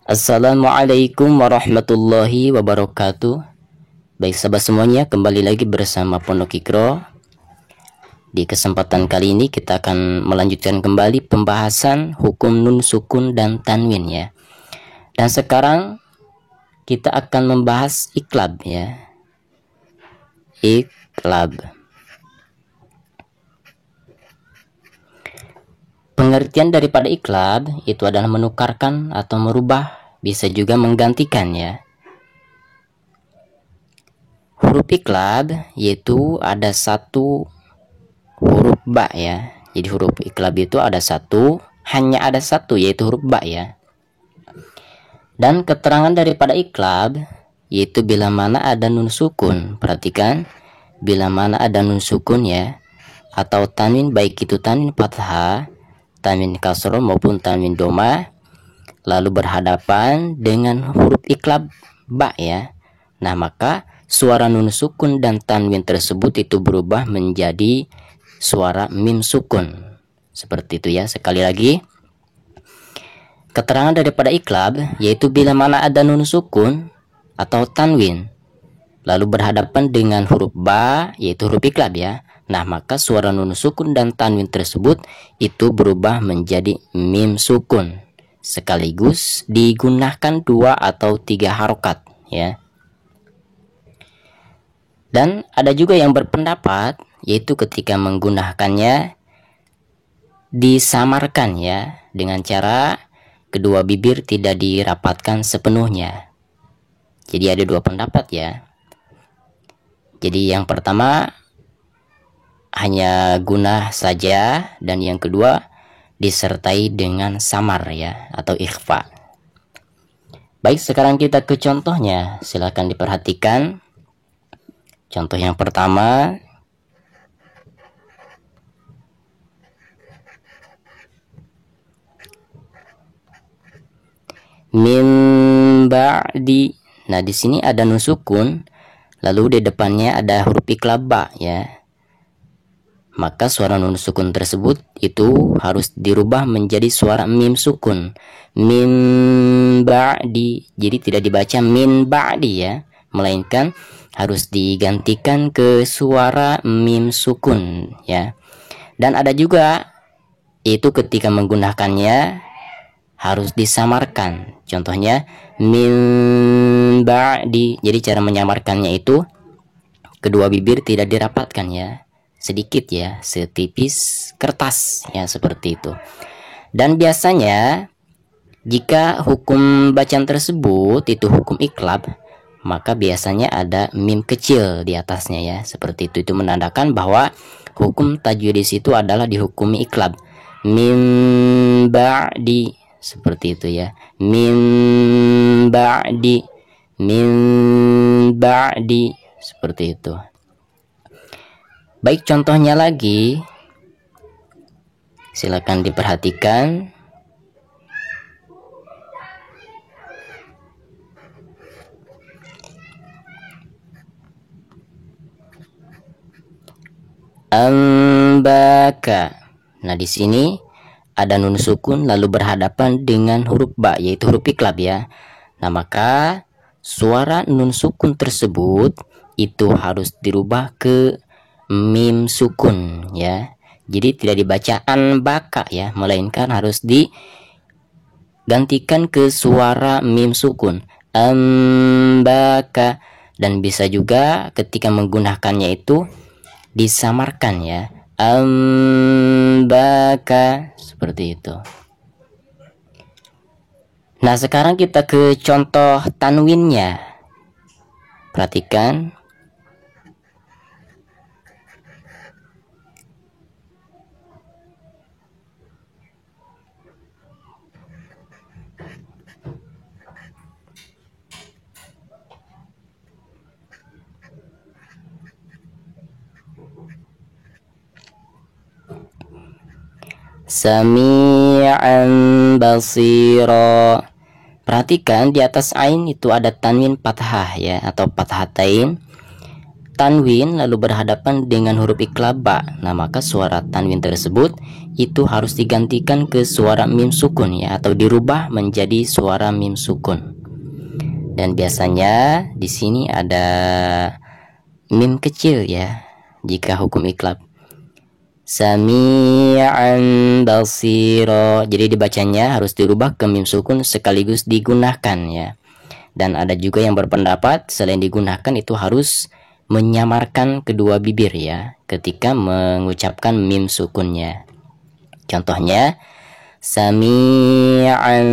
Assalamualaikum warahmatullahi wabarakatuh. Baik sahabat semuanya, kembali lagi bersama Pondok Iqra. Di kesempatan kali ini kita akan melanjutkan kembali pembahasan hukum nun sukun dan tanwin ya. Dan sekarang kita akan membahas iqlab ya. Iqlab. Pengertian daripada iqlab itu adalah menukarkan atau merubah, bisa juga menggantikan ya. Huruf iqlab yaitu ada satu huruf ba ya. Jadi huruf iqlab itu ada satu, hanya ada satu, yaitu huruf ba ya. Dan keterangan daripada iqlab yaitu bila mana ada nun sukun. Perhatikan, bila mana ada nun sukun ya, atau tanwin, baik itu tanwin fathah, tanwin kasroh maupun tanwin doma, lalu berhadapan dengan huruf iqlab ba ya. Nah, maka suara nun sukun dan tanwin tersebut itu berubah menjadi suara mim sukun. Seperti itu ya. Sekali lagi, keterangan daripada iqlab yaitu bila mana ada nun sukun atau tanwin lalu berhadapan dengan huruf ba, yaitu huruf iqlab ya. Nah, maka suara nun sukun dan tanwin tersebut itu berubah menjadi mim sukun, sekaligus digunakan 2 atau 3 harokat ya. Dan ada juga yang berpendapat yaitu ketika menggunakannya disamarkan ya, dengan cara kedua bibir tidak dirapatkan sepenuhnya. Jadi ada 2 pendapat ya. Jadi yang pertama hanya gunah saja, dan yang kedua disertai dengan samar ya, atau ikhfa. Baik, sekarang kita ke contohnya. Silahkan diperhatikan. Contoh yang pertama, min ba'di. Nah, di sini ada nun sukun, lalu di depannya ada huruf iqlab ba ya. Maka suara nun sukun tersebut itu harus dirubah menjadi suara mim sukun. Min ba'di. Jadi tidak dibaca min ba'di ya, melainkan harus digantikan ke suara mim sukun ya. Dan ada juga itu ketika menggunakannya harus disamarkan. Contohnya min ba'di. Jadi cara menyamarkannya itu kedua bibir tidak dirapatkan ya, sedikit ya, setipis kertas ya, seperti itu. Dan biasanya jika hukum bacaan tersebut itu hukum iqlab, maka biasanya ada mim kecil di atasnya ya, seperti itu. Itu menandakan bahwa hukum tajwid di situ adalah dihukumi iqlab. Mim ba'di, seperti itu ya. Mim ba'di, mim ba'di, seperti itu. Baik, contohnya lagi, silakan diperhatikan. Ambaka. Nah, di sini ada nun sukun lalu berhadapan dengan huruf ba, yaitu huruf iqlab ya. Nah, maka suara nun sukun tersebut itu harus dirubah ke mim sukun ya. Jadi tidak dibaca anbaka ya, melainkan harus digantikan ke suara mim sukun, ambaka. Dan bisa juga ketika menggunakannya itu disamarkan ya, ambaka, seperti itu. Nah, sekarang kita ke contoh tanwinnya. Perhatikan. Sami'an basira. Perhatikan di atas ain itu ada tanwin fathah ya, atau fathatain. tanwin lalu berhadapan dengan huruf iklab ba, nah maka suara tanwin tersebut itu harus digantikan ke suara mim sukun ya, atau dirubah menjadi suara mim sukun. Dan biasanya di sini ada mim kecil ya jika hukum iklab. Sami'an basira, jadi dibacanya harus dirubah ke mim sukun sekaligus digunakan ya. Dan ada juga yang berpendapat selain digunakan itu harus menyamarkan kedua bibir ya ketika mengucapkan mim sukunnya. Contohnya sami'an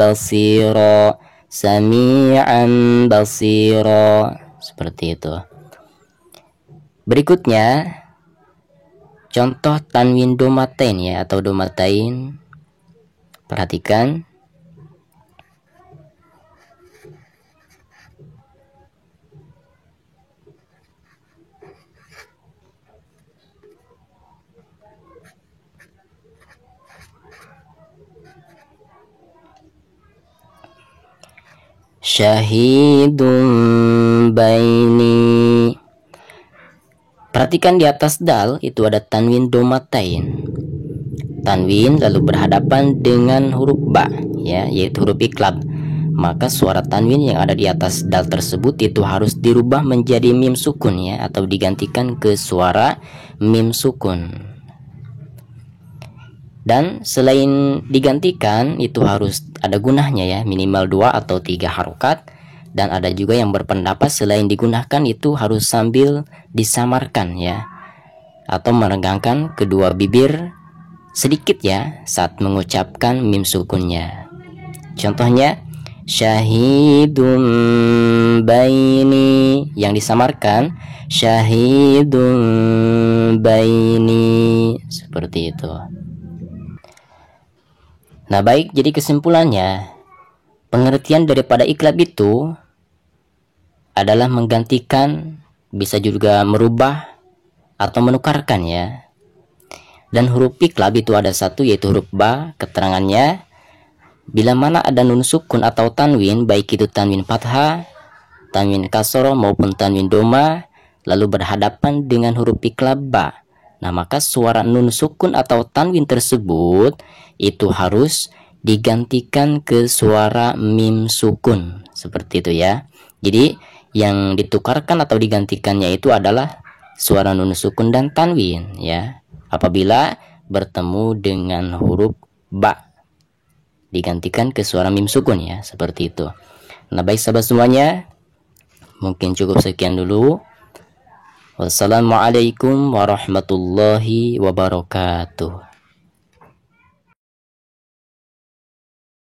basira, sami'an basira, seperti itu. Berikutnya contoh tanwin domatain ya, atau domatain. Perhatikan. Syahidun baini. Perhatikan di atas dal itu ada tanwin domatain. Tanwin lalu berhadapan dengan huruf ba ya, yaitu huruf iklab. Maka suara tanwin yang ada di atas dal tersebut itu harus dirubah menjadi mim sukun ya, atau digantikan ke suara mim sukun. Dan selain digantikan itu harus ada gunahnya ya, minimal 2 atau 3 harokat. Dan ada juga yang berpendapat selain digunakan itu harus sambil disamarkan ya, atau meregangkan kedua bibir sedikit ya saat mengucapkan mim sukunnya. Contohnya syahidun baini, yang disamarkan syahidun baini, seperti itu. Nah baik, jadi kesimpulannya, pengertian daripada iklab itu adalah menggantikan, bisa juga merubah atau menukarkan ya. Dan huruf iklab itu ada satu, yaitu huruf ba. Keterangannya, bila mana ada nun sukun atau tanwin, baik itu tanwin fathah, tanwin kasroh maupun tanwin doma, lalu berhadapan dengan huruf iklab ba, nah maka suara nun sukun atau tanwin tersebut itu harus digantikan ke suara mim sukun, seperti itu ya. Jadi yang ditukarkan atau digantikannya itu adalah suara nun sukun dan tanwin ya, apabila bertemu dengan huruf ba digantikan ke suara mim sukun ya, seperti itu. Nah baik sahabat semuanya, mungkin cukup sekian dulu. Wassalamualaikum warahmatullahi wabarakatuh.